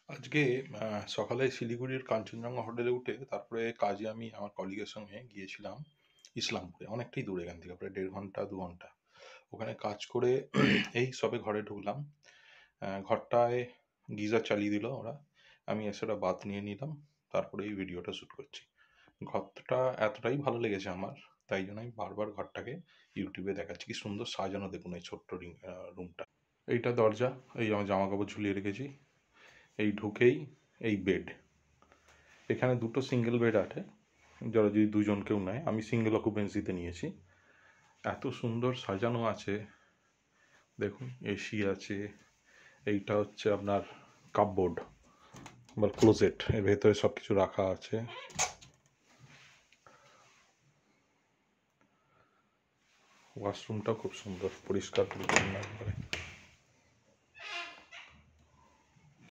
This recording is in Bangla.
আজকে সকালে শিলিগুড়ির কাঞ্চনজঙ্ঘা হোটেলে উঠে তারপরে কাজে আমি আমার কলিগের সঙ্গে গিয়েছিলাম ইসলামপুরে। অনেকটাই দূরে এখান থেকে, প্রায় ১.৫ ঘন্টা ২ ঘন্টা। ওখানে কাজ করে এই সবে ঘরে ঢুকলাম। ঘরটায় গিজার চালিয়ে দিল ওরা। আমি এসে ওটা বাথ নিয়ে নিলাম। তারপরে এই ভিডিওটা শ্যুট করছি। ঘরটা এতটাই ভালো লেগেছে আমার, তাই জন্য আমি বারবার ঘরটাকে ইউটিউবে দেখাচ্ছি। কি সুন্দর সাজানো দেখুন এই ছোট্ট রুমটা। এইটা দরজা, এই আমার জামাকাপড় ঝুলিয়ে রেখেছি। এই ঢুকেই এই বেড। এখানে দুটো সিঙ্গেল বেড আছে, যারা যদি দুজন কেউ নেয়। আমি সিঙ্গেল অকুপেন্সিতে নিয়েছি। এত সুন্দর সাজানো আছে দেখুন। এসি আছে। এইটা হচ্ছে আপনার কাপবোর্ড বা ক্লোজেট, এর ভেতরে সব কিছু রাখা আছে। ওয়াশরুমটাও খুব সুন্দর, পরিষ্কার পরিচ্ছন্ন একবারে।